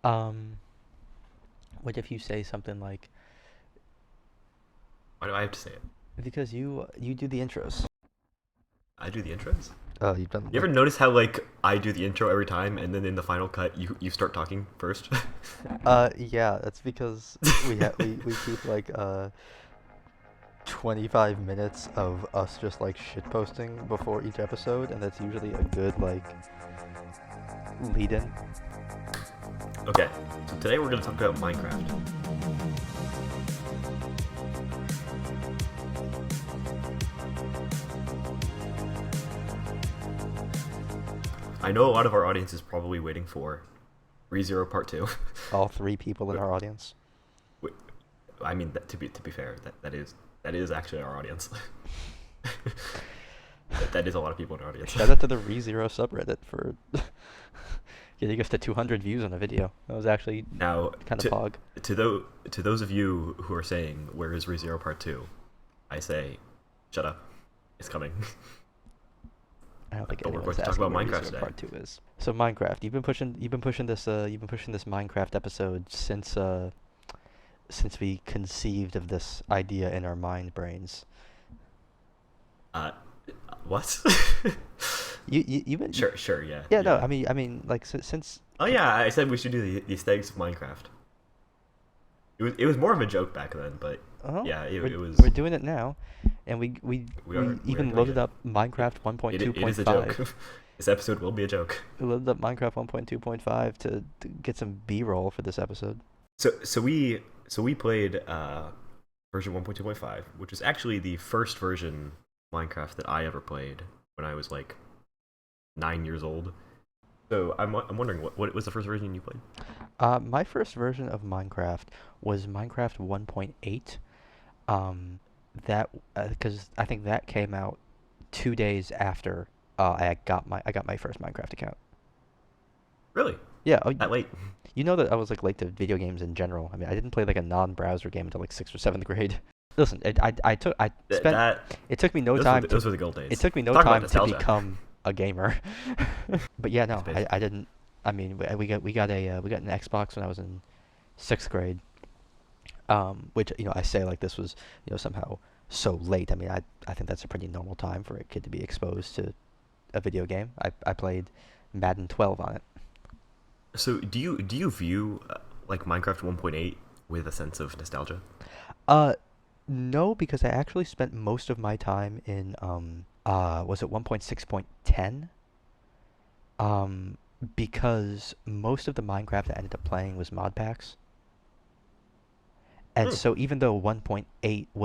Um, what if you say something like, Why do I have to say it? because you do the intros. I do the intros. You've done You ever like, notice how like I do the intro every time, and then in the final cut you start talking first? yeah, that's because we keep like 25 minutes of us just like shit posting before each episode, and that's usually a good like lead in. Okay, so today we're gonna talk about Minecraft. I know a lot of our audience is probably waiting for ReZero Part Two. All three people in our audience. I mean, to be fair, that is actually our audience. That is a lot of people in our audience. Shout out to the ReZero subreddit for getting us to 200 views on a video. That was actually Now, kind of to pog. those of you who are saying where is ReZero Part Two, I say, shut up, it's coming. I don't think But we're going anyone's to talk asking about where Minecraft ReZero today. Part 2 is. So Minecraft, you've been pushing this Minecraft episode since we conceived of this idea in our mind brains. Uh, what? You've been Sure, yeah, yeah, no, yeah. I mean like since Oh yeah, I said we should do the aesthetics of Minecraft. It was more of a joke back then, but oh, yeah, it we're was. doing it now, and We are we we are even doing loaded it. up It Minecraft it is a joke. 1.2.5. This episode will be a joke. We loaded up Minecraft 1.2.5 to get some B-roll for this episode. So we played version 1.2.5, which is actually the first version of Minecraft that I ever played when I was like 9 years old. So I'm wondering what was the first version you played? My first version of Minecraft was Minecraft 1.8. That because I think that came out 2 days after I got my first Minecraft account. Really? Yeah, oh, That late? you know that I was like late to video games in general. I mean, I didn't play like a non-browser game until like sixth or seventh grade. Listen, I spent That it took me no those were time the, to those were the gold it days. took me no Talk about time to nostalgia. become a gamer. But yeah, no, Space. I didn't. I mean, we got an Xbox when I was in sixth grade. Which I say like this was somehow so late. I mean, I think that's a pretty normal time for a kid to be exposed to a video game. I played Madden 12 on it. So do you view like Minecraft 1.8 with a sense of nostalgia? Uh, no, because I actually spent most of my time in was it 1.6.10? Um, because most of the Minecraft I ended up playing was mod packs. And Hmm. so even though 1.8 Hmm.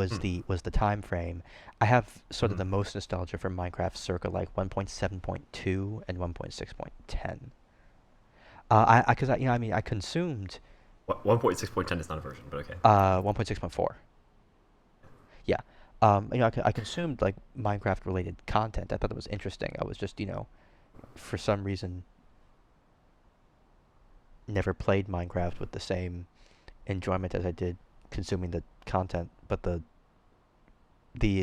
was the time frame, I have sort of Hmm. the most nostalgia for Minecraft circa like 1.7.2 and 1.6.10. I cuz I mean I consumed 1.6.10 is not a version, but okay. 1.6.4. Yeah. I consumed like Minecraft related content. I thought it was interesting. I was just, for some reason never played Minecraft with the same enjoyment as I did consuming the content, but the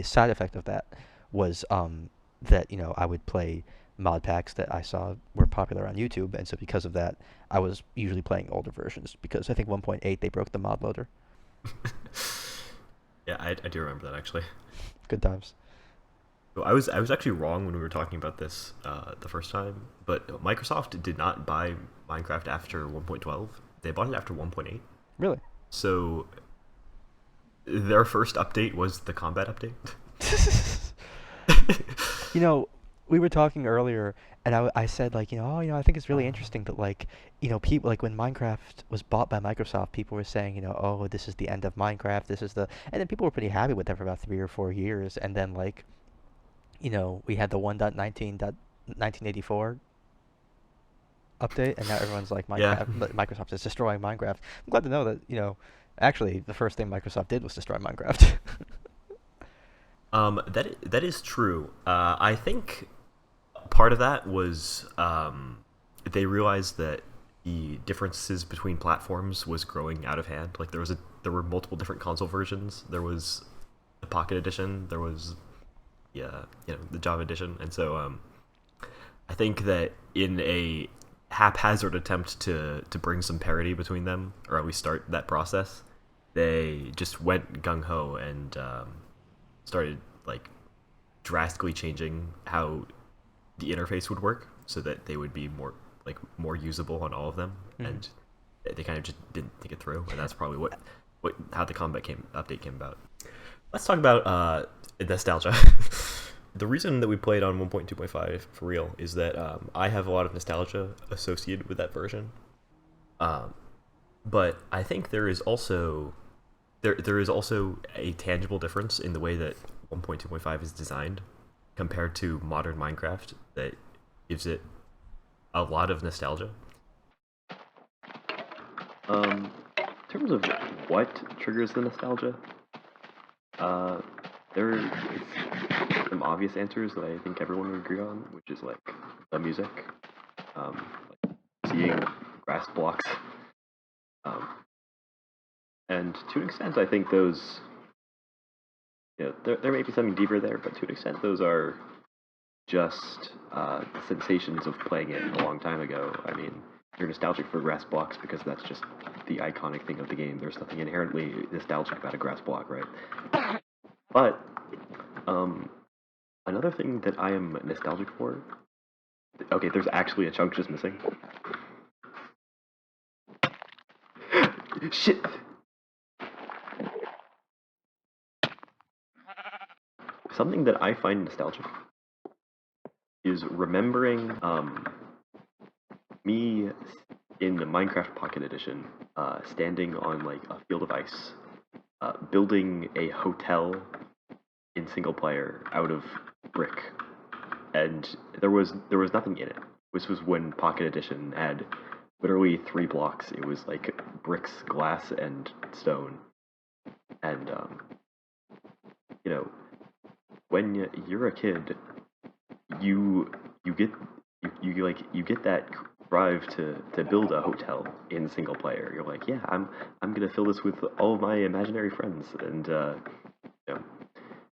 side effect of that was that I would play mod packs that I saw were popular on YouTube, and so because of that, I was usually playing older versions because I think 1.8 they broke the mod loader. Yeah, I do remember that actually. Good times. So I was actually wrong when we were talking about this the first time, but Microsoft did not buy Minecraft after 1.12. They bought it after 1.8. Really? So their first update was the combat update. you know, we were talking earlier, and I said like, oh, I think it's really interesting that like, people like when Minecraft was bought by Microsoft, people were saying, oh, this is the end of Minecraft. This is the, and then people were pretty happy with it for about 3 or 4 years, and then like, we had the 1.19.1984 update, and now everyone's like, Yeah. Microsoft is destroying Minecraft. I'm glad to know that actually the first thing Microsoft did was destroy Minecraft. That is true. I think part of that was they realized that the differences between platforms was growing out of hand. Like there were multiple different console versions. There was the Pocket Edition. There was the Java Edition, and so I think that in a haphazard attempt to bring some parity between them, or at least start that process, they just went gung ho and started like drastically changing how the interface would work so that they would be more usable on all of them, Mm. and they kind of just didn't think it through, and that's probably what how the combat update came about. Let's talk about nostalgia. The reason that we played on 1.2.5 for real is that I have a lot of nostalgia associated with that version. Um, but I think there is also a tangible difference in the way that 1.2.5 is designed compared to modern Minecraft that gives it a lot of nostalgia. In terms of what triggers the nostalgia, uh, there is some obvious answers that I think everyone would agree on, which is like the music, like seeing grass blocks, um, and to an extent, I think those, there may be something deeper there, but to an extent, those are just the sensations of playing it a long time ago. I mean, you're nostalgic for grass blocks because that's just the iconic thing of the game. There's nothing inherently nostalgic about a grass block, right? But um, another thing that I am nostalgic for. Okay, there's actually a chunk just missing. Shit. Something that I find nostalgic is remembering me in the Minecraft Pocket Edition, standing on like a field of ice, building a hotel in single player out of brick, and there was nothing in it. This was when Pocket Edition had literally 3 blocks. It was like bricks, glass, and stone. And you know, when you're a kid, you you get you get that drive to build a hotel in single player. You're like, yeah, I'm gonna fill this with all of my imaginary friends, and you know,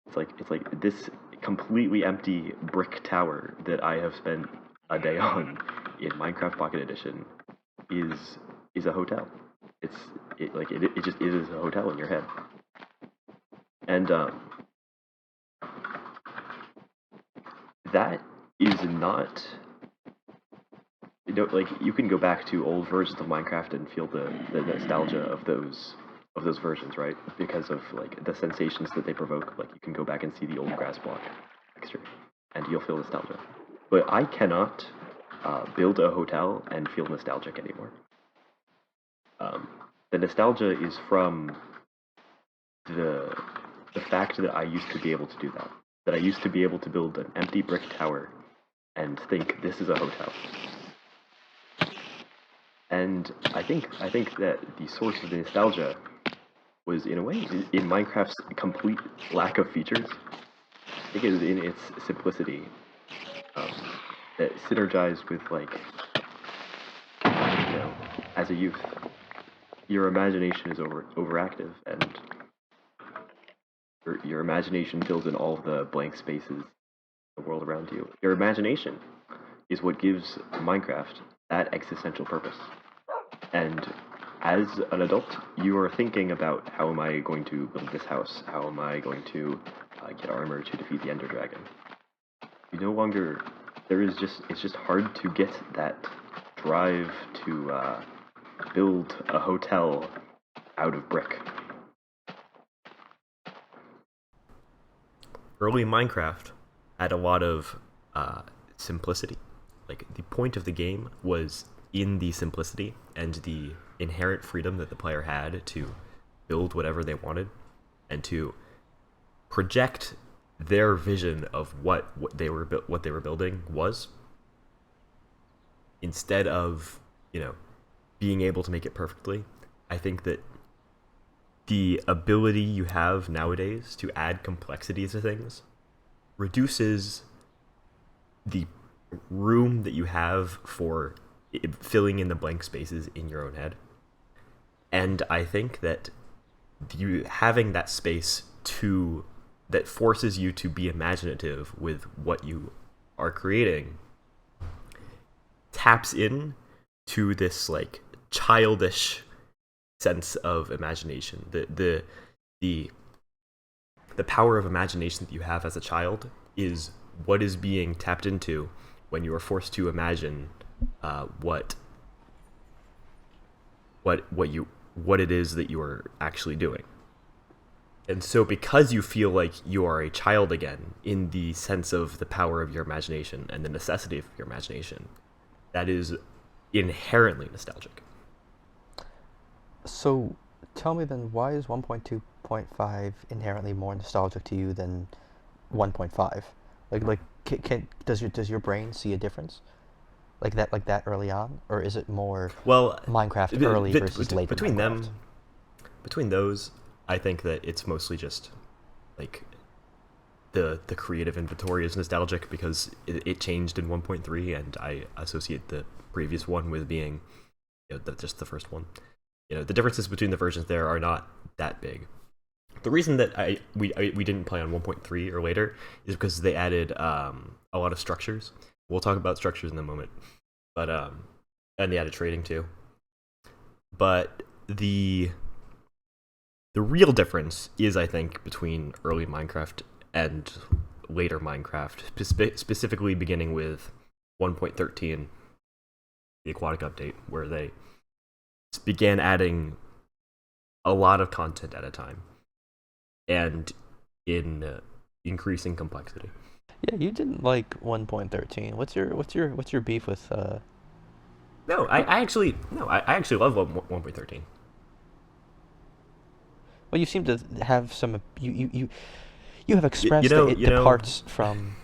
it's like this completely empty brick tower that I have spent a day on in Minecraft Pocket Edition is is a hotel. It's it just is a hotel in your head, and that is not, like, you can go back to old versions of Minecraft and feel the nostalgia of those versions, right? Because of like the sensations that they provoke. Like you can go back and see the old grass block texture, and you'll feel nostalgia. But I cannot build a hotel and feel nostalgic anymore. Um, the nostalgia is from the the fact that I used to be able to do that. That I used to be able to build an empty brick tower and think this is a hotel. And I think that the source of the nostalgia was in a way in Minecraft's complete lack of features. I think it is in its simplicity, um, that synergized with like, as a youth, your imagination is overactive, and your imagination fills in all of the blank spaces in the world around you. Your imagination is what gives Minecraft that existential purpose. And as an adult, you are thinking about, how am I going to build this house? How am I going to get armor to defeat the Ender Dragon? You no longer. It's just hard to get that drive to build a hotel out of brick. Early Minecraft had a lot of simplicity. Like the point of the game was in the simplicity and the inherent freedom that the player had to build whatever they wanted and to project their vision of what they were building was, instead of being able to make it perfectly. I think that the ability you have nowadays to add complexity to things reduces the room that you have for filling in the blank spaces in your own head. And I think that you having that space that forces you to be imaginative with what you are creating taps in to this like childish sense of imagination. The the power of imagination that you have as a child is what is being tapped into when you are forced to imagine what what it is that you are actually doing. And so because you feel like you are a child again in the sense of the power of your imagination and the necessity of your imagination, that is inherently nostalgic. So tell me then, why is 1.2.5 inherently more nostalgic to you than 1.5? Does your brain see a difference like that early on, or is it more Well, Minecraft early versus later between Minecraft? them, between those, I think that it's mostly just like the creative inventory is nostalgic because it changed in 1.3, and I associate the previous one with being just the first one. The differences between the versions there are not that big. The reason that we didn't play on 1.3 or later is because they added a lot of structures. We'll talk about structures in a moment, but and they added trading too. But the real difference is, I think, between early Minecraft and later Minecraft, specifically beginning with 1.13, the aquatic update, where they began adding a lot of content at a time and in increasing complexity. Yeah, you didn't like 1.13. What's your beef with No, I actually love 1.13. Well, you seem to have some you have expressed that it You know, departs from.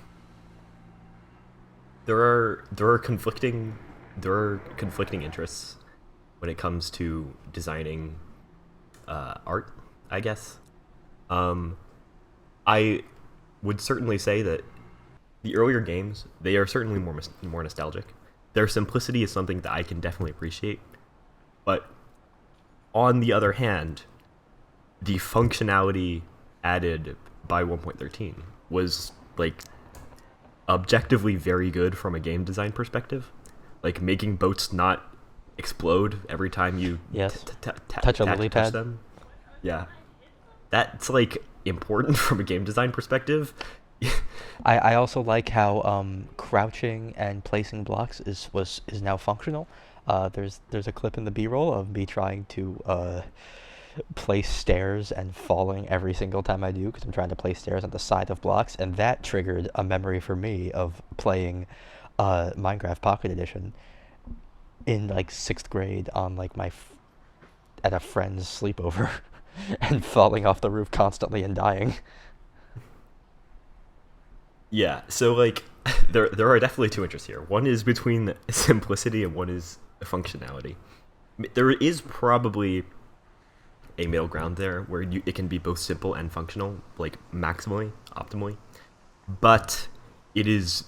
there are conflicting interests when it comes to designing art, I guess. Um, I would certainly say that the earlier games, they are certainly more nostalgic. Their simplicity is something that I can definitely appreciate. But on the other hand, the functionality added by 1.13 was like objectively very good from a game design perspective. Like making boats not explode every time you Yes, touch a lily touch pad. them. Yeah, that's like important from a game design perspective. I also like how crouching and placing blocks is now functional. There's a clip in the B-roll of me trying to place stairs and falling every single time I do because I'm trying to place stairs on the side of blocks, and that triggered a memory for me of playing Minecraft Pocket Edition in like sixth grade on like at a friend's sleepover and falling off the roof constantly and dying. Yeah, so like there are definitely two interests here. One is between simplicity and one is functionality. There is probably a middle ground there where it can be both simple and functional, like maximally, optimally. But it is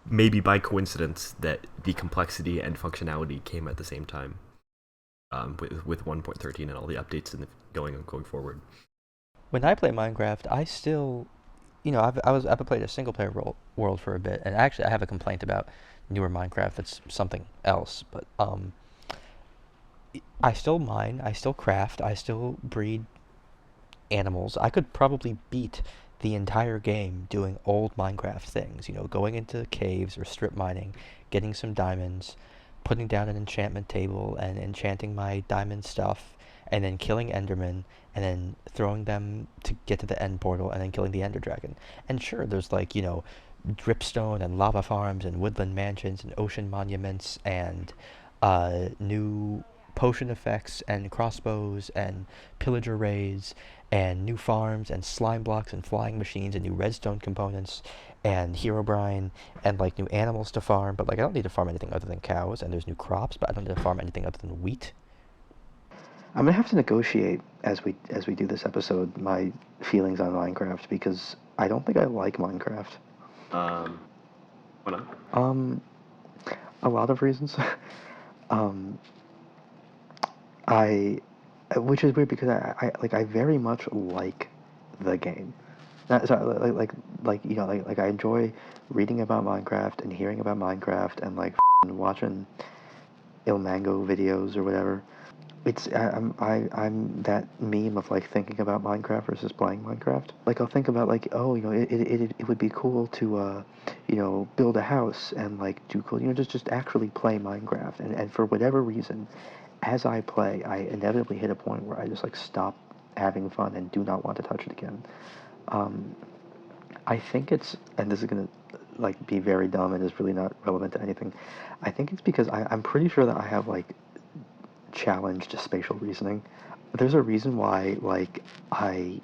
maybe by coincidence that the complexity and functionality came at the same time with 1.13 and all the updates and going forward. When I play Minecraft, I still, I've played a single player world for a bit, and actually I have a complaint about newer Minecraft. That's something else, but I still mine, I still craft, I still breed animals. I could probably beat the entire game doing old Minecraft things, going into caves or strip mining, getting some diamonds, putting down an enchantment table and enchanting my diamond stuff, and then killing Endermen, and then throwing them to get to the end portal, and then killing the Ender Dragon. And sure, there's like, dripstone and lava farms and woodland mansions and ocean monuments and new potion effects and crossbows and pillager raids and new farms and slime blocks and flying machines and new redstone components and Herobrine and like new animals to farm. But like I don't need to farm anything other than cows, and there's new crops, but I don't need to farm anything other than wheat. I'm gonna have to negotiate as we do this episode my feelings on Minecraft because I don't think I like Minecraft. Um, why not? Um, a lot of reasons. um, I, which is weird because I very much like the game. Sorry, like I enjoy reading about Minecraft and hearing about Minecraft and like watching Il Mango videos or whatever. I'm that meme of like thinking about Minecraft versus playing Minecraft. Like I'll think about like, oh, it would be cool to build a house and like do cool, just actually play Minecraft. And for whatever reason, as I play, I inevitably hit a point where I just like stop having fun and do not want to touch it again. Um, I think it's, and this is gonna like be very dumb and is really not relevant to anything. I think it's because I'm pretty sure that I have like challenged spatial reasoning. There's a reason why like I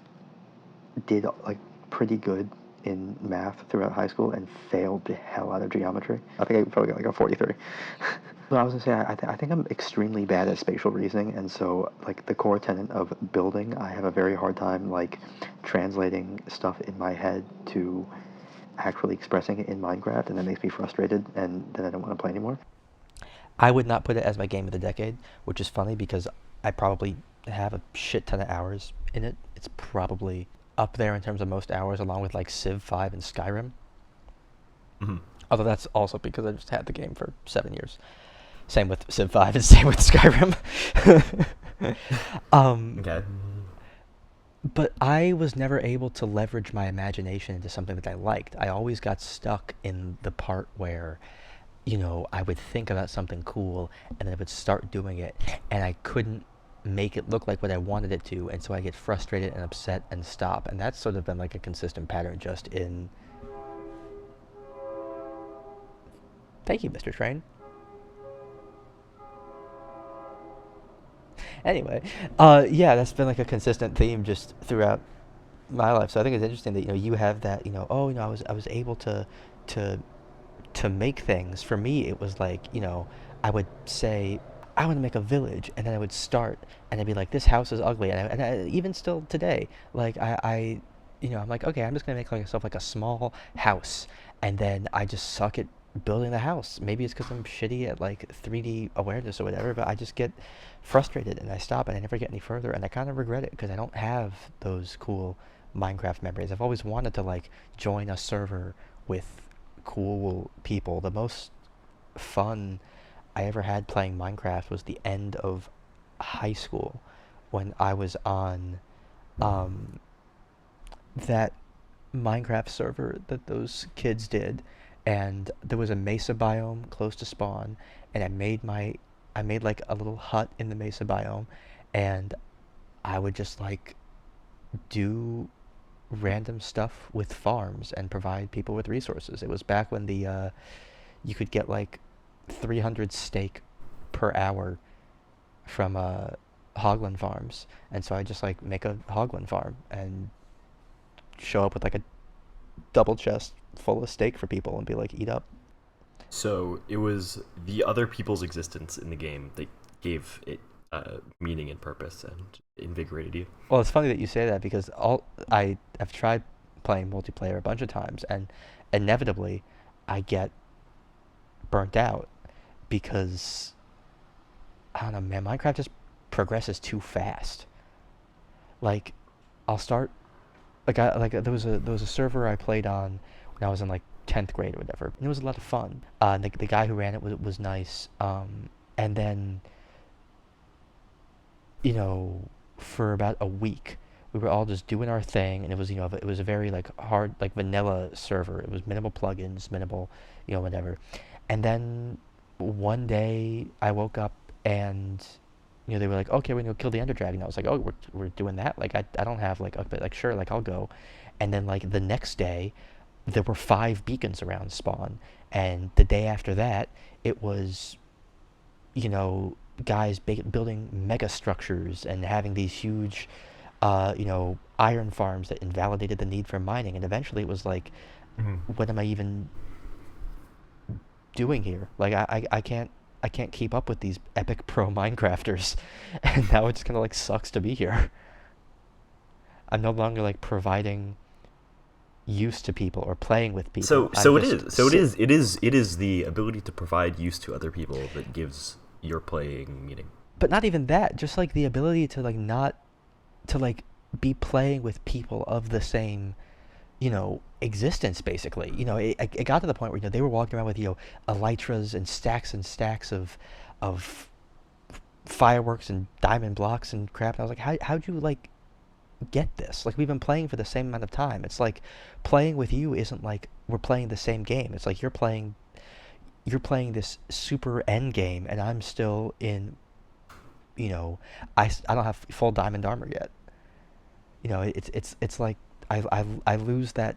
did like pretty good in math throughout high school and failed the hell out of geometry. I think I probably got like a 43. But I was gonna say I think I'm extremely bad at spatial reasoning, and so like the core tenet of building, I have a very hard time like translating stuff in my head to actually expressing it in Minecraft, and that makes me frustrated, and then I don't want to play anymore. I would not put it as my game of the decade, which is funny because I probably have a shit ton of hours in it. It's probably up there in terms of most hours, along with like Civ 5 and Skyrim. Hmm. Although that's also because I just had the game for 7 years. Same with Civ 5 and same with Skyrim. um, Okay. but I was never able to leverage my imagination into something that I liked. I always got stuck in the part where I would think about something cool and then I would start doing it and I couldn't make it look like what I wanted it to, and so I get frustrated and upset and stop. And that's sort of been like a consistent pattern just in. Thank you, Mr. Train. Anyway, yeah, that's been like a consistent theme just throughout my life. So I think it's interesting that you have that oh I was able to to make things. For me, it was like, I would say, I want to make a village, and then I would start, and I'd be like, this house is ugly, even still today, like I'm like, okay, I'm just gonna make myself like a small house, and then I just suck at building the house. Maybe it's because I'm shitty at like 3D awareness or whatever, but I just get frustrated and I stop and I never get any further, and I kind of regret it because I don't have those cool Minecraft memories. I've always wanted to like join a server with cool people. The most fun I ever had playing Minecraft was the end of high school when I was on um, that Minecraft server that those kids did, and there was a mesa biome close to spawn, and I made like a little hut in the mesa biome, and I would just like do random stuff with farms and provide people with resources. It was back when the you could get like 300 steak per hour from Hogland farms, and so I just like make a Hogland farm and show up with like a double chest full of steak for people and be like, eat up. So it was the other people's existence in the game that gave it meaning and purpose and invigorated you. Well, it's funny that you say that because I've tried playing multiplayer a bunch of times, and inevitably I get burnt out because I don't know, man. Minecraft just progresses too fast. Like, I'll start there was a server I played on when I was in like 10th grade or whatever, and it was a lot of fun. The guy who ran it was nice. And then for about a week, we were all just doing our thing, and it was a very like hard like vanilla server. It was minimal plugins, minimal, whatever. And then one day I woke up and they were like, okay, we're gonna kill the Ender Dragon. I was like, oh, we're doing that. Like I don't have like, but like sure, like I'll go. And then like the next day, there were 5 beacons around spawn, and the day after that, it was you know guys building mega structures and having these huge iron farms that invalidated the need for mining. And eventually, it was like, Mhm. what am I even doing here? Like I can't keep up with these epic pro Minecrafters, and now it just kind of like sucks to be here. I'm no longer like providing use to people or playing with people. I'm So it just is. So it is the ability to provide use to other people that gives your playing meaning. but not even that. Just like the ability to like not to like be playing with people of the same existence, basically. It got to the point where they were walking around with elytras and stacks of of fireworks and diamond blocks and crap. And I was like, how'd you like get this? Like we've been playing for the same amount of time. It's like playing with you isn't like we're playing the same game. It's like you're playing this super end game, and I'm still in. You know, I don't have full diamond armor yet. It's like I lose that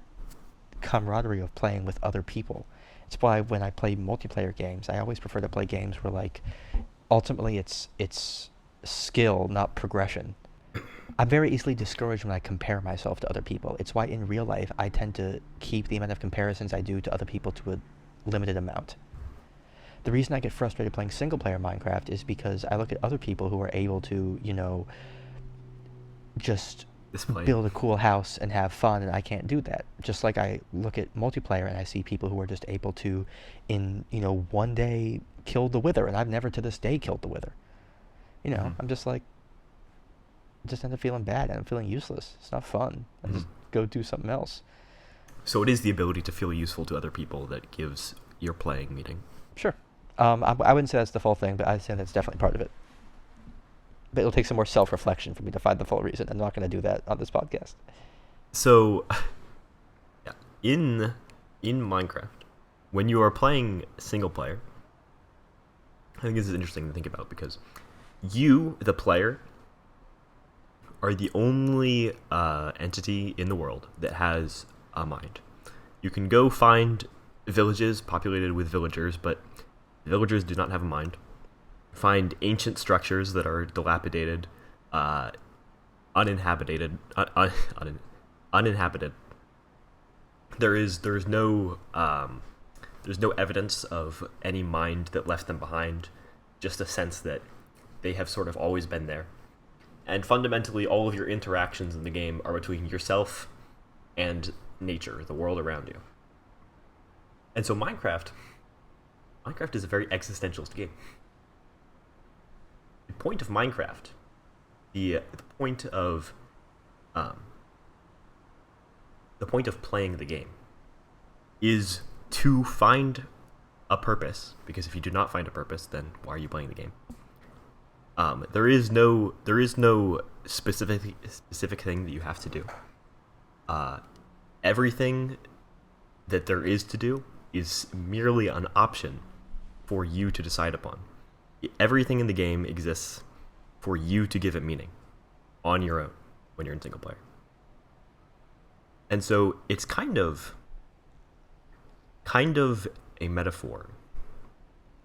camaraderie of playing with other people. It's why when I play multiplayer games, I always prefer to play games where like ultimately it's skill, not progression. I'm very easily discouraged when I compare myself to other people. It's why in real life I tend to keep the amount of comparisons I do to other people to a limited amount. The reason I get frustrated playing single player Minecraft is because I look at other people who are able to, just Display. build a cool house and have fun, and I can't do that. Just like I look at multiplayer and I see people who are just able to, in one day, kill the Wither, and I've never to this day killed the Wither. Hmm. I'm just like, just end up feeling bad and I'm feeling useless. It's not fun. I Hmm. just go do something else. So it is the ability to feel useful to other people that gives your playing meaning. Sure. I wouldn't say that's the full thing, but I'd say that's definitely part of it. But it'll take some more self-reflection for me to find the full reason. I'm not going to do that on this podcast. So, yeah, in Minecraft, when you are playing single player, I think this is interesting to think about because you, the player, are the only entity in the world that has a mind. You can go find villages populated with villagers, but villagers do not have a mind. Find ancient structures that are dilapidated, uh, uninhabited. There's no evidence of any mind that left them behind. Just a sense that they have sort of always been there. And fundamentally, all of your interactions in the game are between yourself and nature, the world around you. And so Minecraft is a very existentialist game. The point of Minecraft, the point of um, the point of playing the game, is to find a purpose. Because if you do not find a purpose, then why are you playing the game? There is no specific thing that you have to do. Uh, Everything that there is to do is merely an option for you to decide upon. Everything in the game exists for you to give it meaning on your own when you're in single player. And so it's kind of a metaphor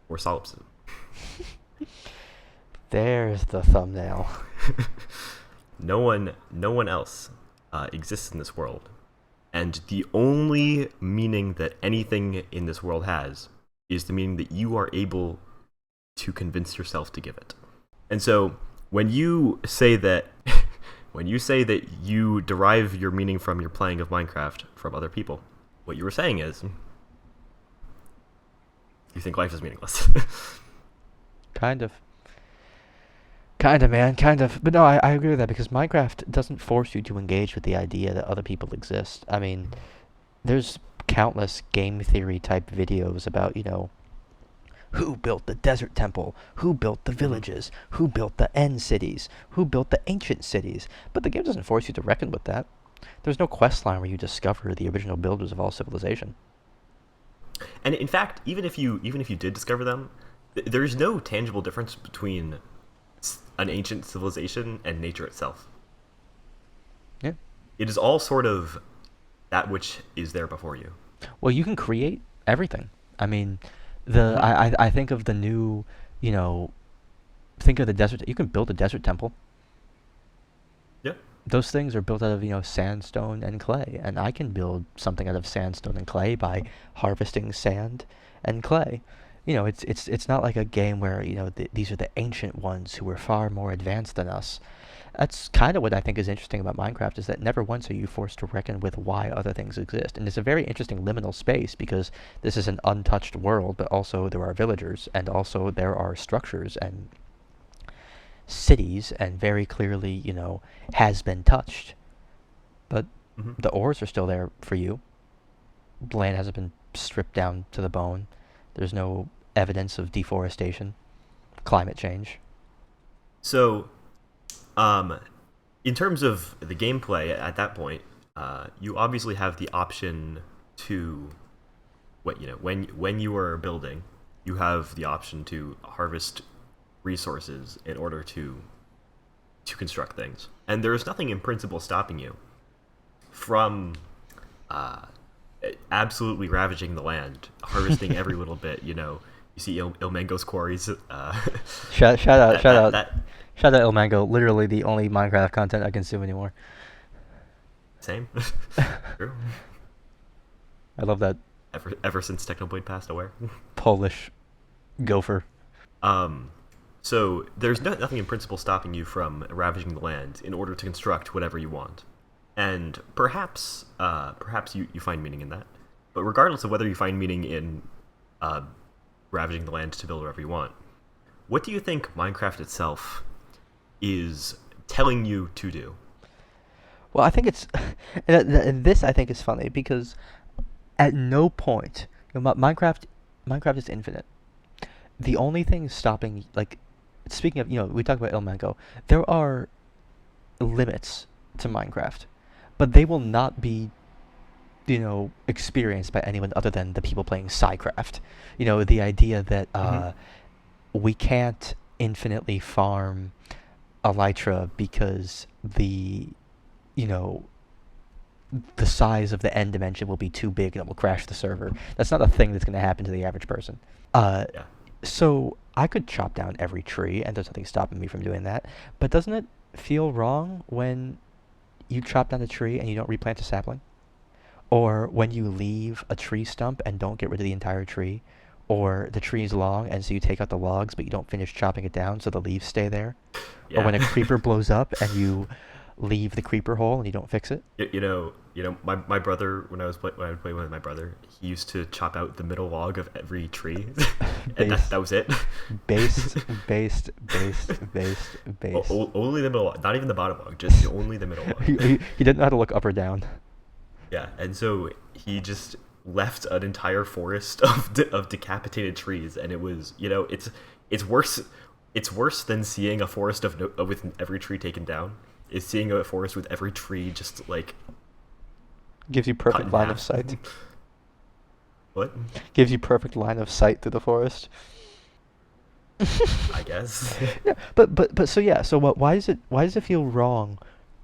for solipsism. There's the thumbnail. No one else exists in this world, and the only meaning that anything in this world has is the meaning that you are able to convince yourself to give it. And so when you say that when you say that you derive your meaning from your playing of Minecraft from other people, what you were saying is you think life is meaningless. Kind of. Kind of, man. Kind of. But no, I agree with that because Minecraft doesn't force you to engage with the idea that other people exist. I mean, there's countless game theory type videos about, who built the desert temple, who built the Hmm. villages, who built the end cities, who built the ancient cities. But the game doesn't force you to reckon with that. There's no quest line where you discover the original builders of all civilization. And in fact, even if you did discover them, there's no tangible difference between an ancient civilization and nature itself. Yeah. It is all sort of that which is there before you. Well, you can create everything. I mean, the Hmm. I think of the new, you know, think of the desert. You can build a desert temple. Yeah. Those things are built out of sandstone and clay, and I can build something out of sandstone and clay by harvesting sand and clay. It's not like a game where these are the ancient ones who were far more advanced than us. That's kind of what I think is interesting about Minecraft is that never once are you forced to reckon with why other things exist. And it's a very interesting liminal space because this is an untouched world, but also there are villagers and also there are structures and cities and very clearly, has been touched. But Hmm. the ores are still there for you. Land hasn't been stripped down to the bone. There's no evidence of deforestation. climate change. So, um, in terms of the gameplay at that point, you obviously have the option to what when you are building, you have the option to harvest resources in order to construct things, and there is nothing in principle stopping you from uh, absolutely ravaging the land, harvesting every little bit. You see Ilmango's quarries. Shout out, That shout that out, that shout out, El Mango. Literally the only Minecraft content I consume anymore. same. True. I love that Ever since Technoblade passed away. Polish gopher. Um, so there's nothing in principle stopping you from ravaging the land in order to construct whatever you want, and perhaps you find meaning in that. But regardless of whether you find meaning in uh, ravaging the land to build whatever you want, what do you think Minecraft itself is telling you to do? Well, I think it's, and this I think is funny because at no point, Minecraft is infinite. The only thing stopping, like, speaking of, we talk about El Mango, there are limits to Minecraft, but they will not be, experienced by anyone other than the people playing Psycraft. The idea that Mm-hmm. we can't infinitely farm elytra because you know, the size of the end dimension will be too big and it will crash the server. That's not a thing that's going to happen to the average person. Uh, Yeah. so I could chop down every tree, and there's nothing stopping me from doing that. But doesn't it feel wrong when you chop down a tree and you don't replant a sapling? Or when you leave a tree stump and don't get rid of the entire tree? Or the tree is long and so you take out the logs but you don't finish chopping it down so the leaves stay there? Or Yeah. when a creeper blows up and you leave the creeper hole and you don't fix it? My brother, when I would play with my brother, he used to chop out the middle log of every tree, and that Based, that was it. based, based. Only the middle log, not even the bottom log, just only the middle log. He didn't know how to look up or down. Yeah, and so he just left an entire forest of decapitated trees, and it was it's worse than seeing a forest with every tree taken down. Is seeing a forest with every tree just like Gives you cut perfect in line of half. sight. What? Gives you perfect line of sight through the forest. I guess. Yeah, but so yeah, so what? Why does it feel wrong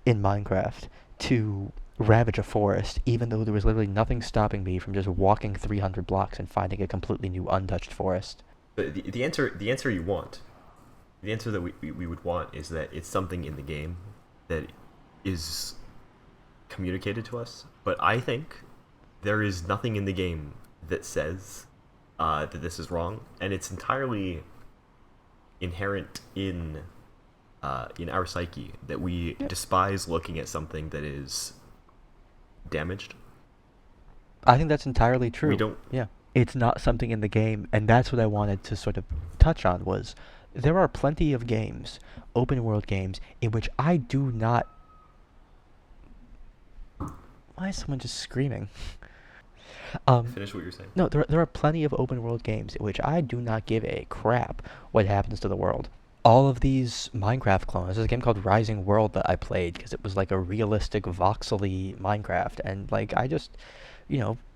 in Minecraft to ravage a forest, even though there was literally nothing stopping me from just walking 300 blocks and finding a completely new untouched forest? The answer you want, the answer that we would want is that it's something in the game that is communicated to us. But I think there is nothing in the game that says that this is wrong, and it's entirely inherent in our psyche that we Yeah. despise looking at something that is damaged. I think that's entirely We true. don't. Yeah. It's not something in the game, and that's what I wanted to sort of touch on was there are plenty of games, open world games, in which I do not. Why is someone just screaming? Um, Finish what you're saying. no, there are plenty of open world games in which I do not give a crap what happens to the world. All of these Minecraft clones. There's a game called Rising World that I played because it was like a realistic voxely Minecraft, and like I just,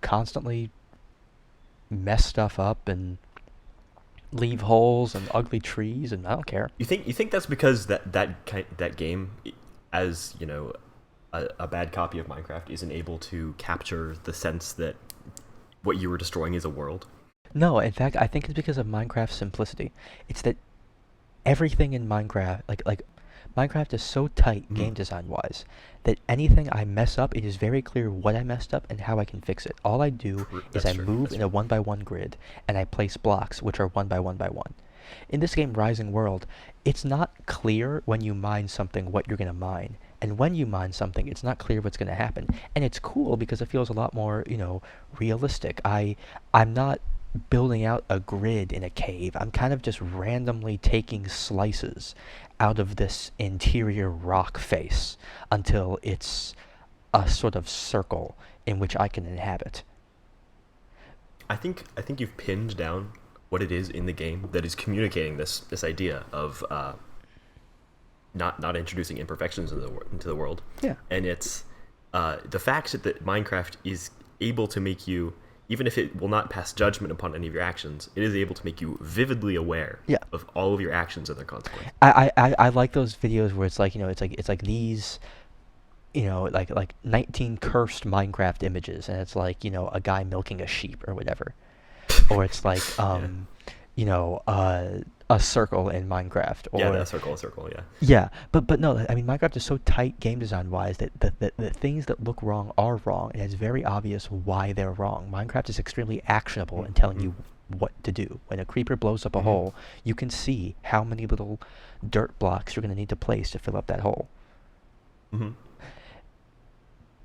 constantly mess stuff up and leave holes and ugly trees, and I don't care. You think that's because that game, as a bad copy of Minecraft, isn't able to capture the sense that what you were destroying is a world. No, in fact, I think it's because of Minecraft's simplicity. It's that everything in Minecraft, like Minecraft is so tight Mm-hmm. game design wise that anything I mess up, it is very clear what I messed up and how I can fix it. All I do is That's I true. move That's in a true. one by one grid and I place blocks which are one by one by one. In this game, Rising World, it's not clear when you mine something what you're going to mine. And when you mine something, it's not clear what's going to happen. And it's cool because it feels a lot more, realistic. I'm not building out a grid in a cave. I'm kind of just randomly taking slices out of this interior rock face until it's a sort of circle in which I can inhabit. I think you've pinned down what it is in the game that is communicating this idea of not introducing imperfections into the world. Yeah. And it's the fact that Minecraft is able to make you, even if it will not pass judgment upon any of your actions, it is able to make you vividly aware Yeah. of all of your actions and their consequences. I like those videos where it's like, it's like these, like 19 cursed Minecraft images, and it's like, a guy milking a sheep or whatever. Or it's like, Yeah. a circle in Minecraft. Or Yeah, that circle, yeah. yeah, but no, I mean, Minecraft is so tight game design wise that the things that look wrong are wrong, and it's very obvious why they're wrong. Minecraft is extremely actionable in telling Mm-hmm. you what to do. When a creeper blows up a Mm-hmm. hole, you can see how many little dirt blocks you're going to need to place to fill up that hole. Mm-hmm.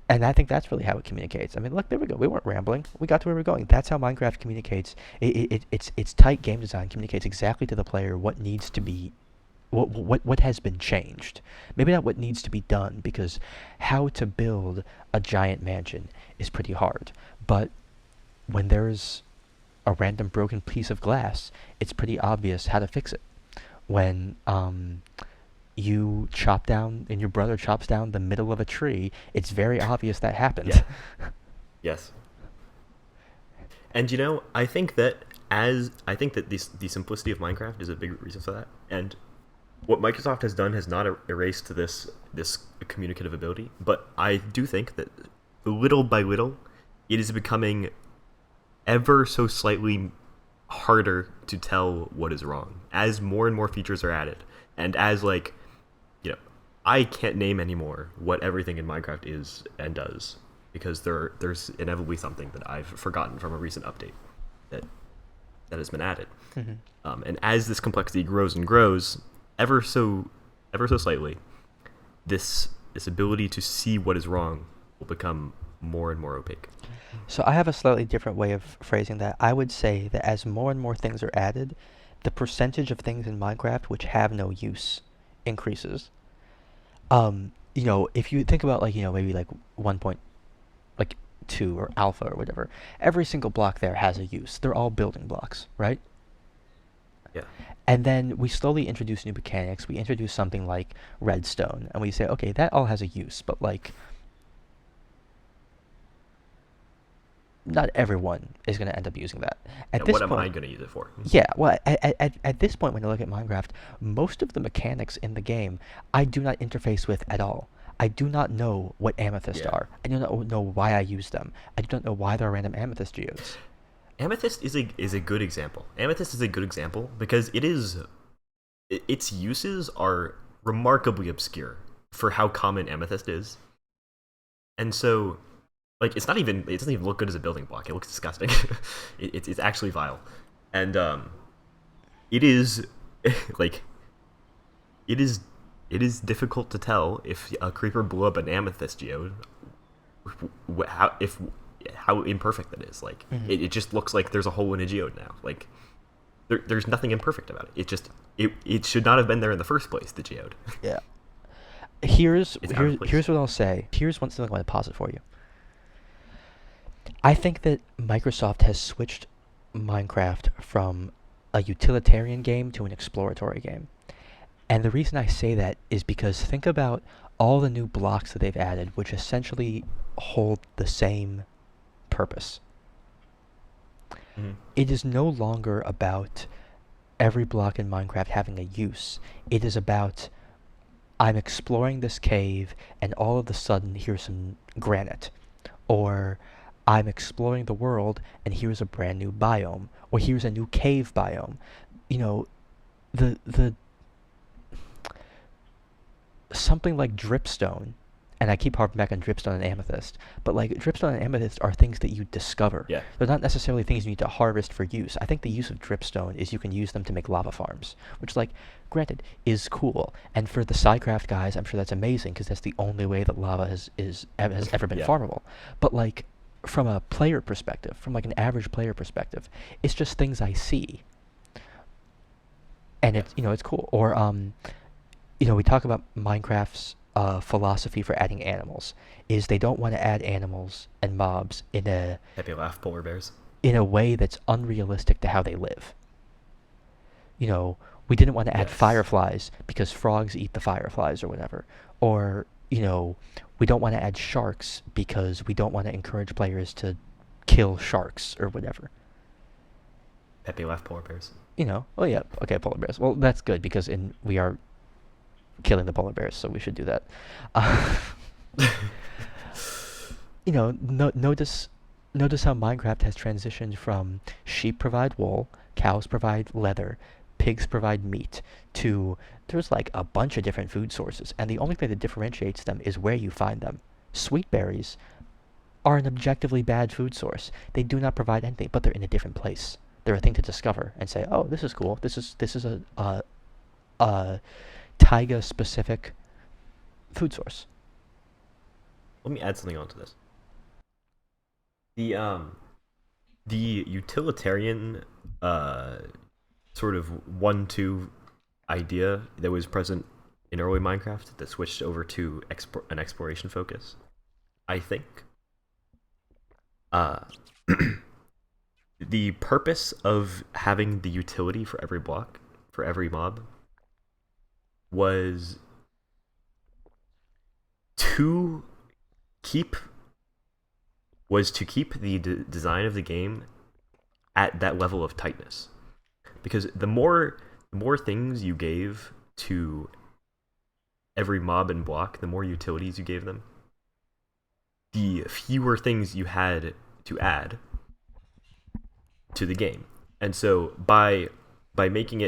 And I think that's really how it communicates. I mean, look, there we go. We weren't rambling. We got to where we're going. That's how Minecraft communicates. It's tight game design communicates exactly to the player what needs to be, what has been changed. Maybe not what needs to be done, because how to build a giant mansion is pretty hard. But when there's a random broken piece of glass, it's pretty obvious how to fix it. When you chop down and your brother chops down the middle of a tree, it's very obvious that happened. Yeah. Yes. And I think that the simplicity of Minecraft is a big reason for that. And what Microsoft has done has not erased this communicative ability, but I do think that little by little, it is becoming ever so slightly harder to tell what is wrong as more and more features are added, and as like, I can't name anymore what everything in Minecraft is and does, because there's inevitably something that I've forgotten from a recent update that has been added. Mm-hmm. And as this complexity grows and grows, ever so slightly, this ability to see what is wrong will become more and more opaque. So I have a slightly different way of phrasing that. I would say that as more and more things are added, the percentage of things in Minecraft which have no use increases. If you think about, like, maybe like 1 point, like 2 or alpha or whatever, every single block there has a use. They're all building blocks, right? Yeah. And then we slowly introduce new mechanics. We introduce something like redstone, and we say, okay, that all has a use, but like, not everyone is going to end up using that. At And this what am I point, going to use it for? yeah, well, at this point, when I look at Minecraft, most of the mechanics in the game I do not interface with at all. I do not know what amethyst Yeah. are. I do not know why I use them. I do not know why there are random amethyst geodes. Amethyst is a good example. Amethyst is a good example because its uses are remarkably obscure for how common amethyst is. And so, like, it doesn't even look good as a building block. It looks disgusting. It's actually vile. And it is like it is difficult to tell if a creeper blew up an amethyst geode, how imperfect that is. Like, Mhm. it just looks like there's a hole in a geode now. Like, there's nothing imperfect about it. It should not have been there in the first place, the geode. Yeah. Here's It's out of place. here's what I'll say. Here's one something I want to posit for you. I think that Microsoft has switched Minecraft from a utilitarian game to an exploratory game. And the reason I say that is because think about all the new blocks that they've added, which essentially hold the same purpose. Mhm. It is no longer about every block in Minecraft having a use. It is about, I'm exploring this cave and all of a sudden here's some granite. Or I'm exploring the world and here's a brand new biome. Or here's a new cave biome. You know, the something like dripstone, and I keep harping back on dripstone and amethyst, but like dripstone and amethyst are things that you discover. Yeah. They're not necessarily things you need to harvest for use. I think the use of dripstone is you can use them to make lava farms, which, like, granted, is cool. And for the SciCraft guys, I'm sure that's amazing because that's the only way that lava has ever been Yeah. farmable. But like, from a player perspective, from like an average player perspective, it's just things I see, and Yeah. it's cool. Or we talk about Minecraft's philosophy for adding animals is they don't want to add animals and mobs Happy laugh, polar bears. in a way that's unrealistic to how they live. you know, we didn't want to add Yes. fireflies because frogs eat the fireflies or whatever. Or, we don't want to add sharks because we don't want to encourage players to kill sharks or whatever. Pepe left polar bears. Oh yeah, okay, polar bears. Well, that's good because we are killing the polar bears, so we should do that. Uh, notice how Minecraft has transitioned from sheep provide wool, cows provide leather, pigs provide meat, to there's like a bunch of different food sources, and the only thing that differentiates them is where you find them. Sweet berries are an objectively bad food source. They do not provide anything, but they're in a different place. They're a thing to discover and say, "Oh, this is cool. This is a taiga specific food source." Let me add something onto this. The the utilitarian uh sort of 1-2 idea that was present in early Minecraft that switched over to an exploration focus. I think uh, the purpose of having the utility for every block, for every mob, was to keep the design of the game at that level of tightness. Because the more things you gave to every mob and block, the more utilities you gave them, the fewer things you had to add to the game. And so by making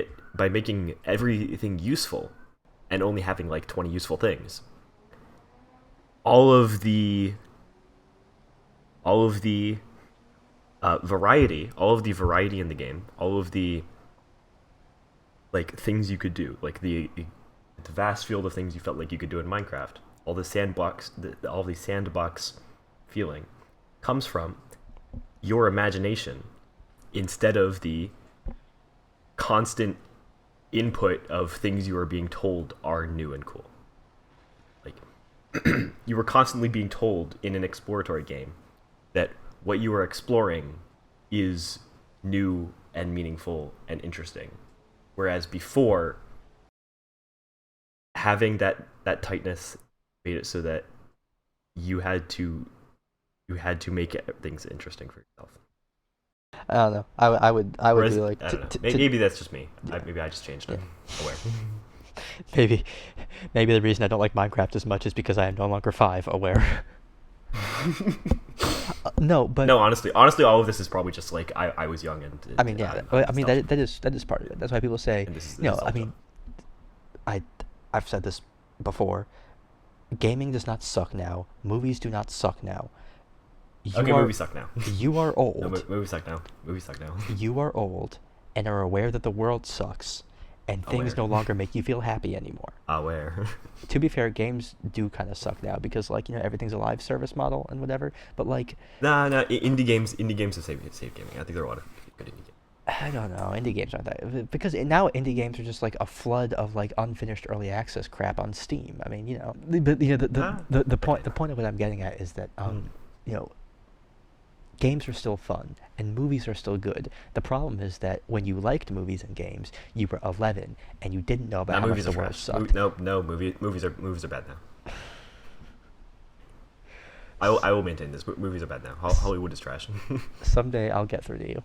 everything useful and only having like 20 useful things, all of the all of the all of the variety in the game, all of the like things you could do, like the vast field of things you felt like you could do in Minecraft, all the all the sandbox feeling comes from your imagination instead of the constant input of things you are being told are new and cool. Like you were constantly being told in an exploratory game that what you are exploring is new and meaningful and interesting. Whereas before, having that tightness made it so that you had to make things interesting for yourself. I don't know. I would Whereas be like, I don't know, maybe that's just me. yeah, Maybe I just changed yeah. it. Aware. maybe maybe the reason I don't like Minecraft as much is because I am no longer 5 aware. No, but No, honestly, all of this is probably just like I was young and I mean, yeah. I'm I mean nostalgic, that is part of it. That's why people say, and this is the I nostalgia. mean, I I've said this before. Gaming does not suck now. Movies do not suck now. Okay, You are movies suck now. you are No, old. movies suck now. Movies suck now. You are old and are aware that the world sucks and things Aware. no longer make you feel happy anymore. Aware. To be fair, games do kind of suck now because like, everything's a live service model and whatever, but like Nah. Indie games have saved gaming. I think there are a lot of good indie games. I don't know, indie games aren't that because now indie games are just like a flood of like unfinished early access crap on Steam. I mean, but Ah, the okay. point of what I'm getting at is that you know, games are still fun and movies are still good. The problem is that when you liked movies and games, you were 11 and you didn't know about Nah, how much movies are the world trash. sucked. No, movies are bad now. I will maintain this. Movies are bad now. Hollywood is trash. Someday I'll get through to you.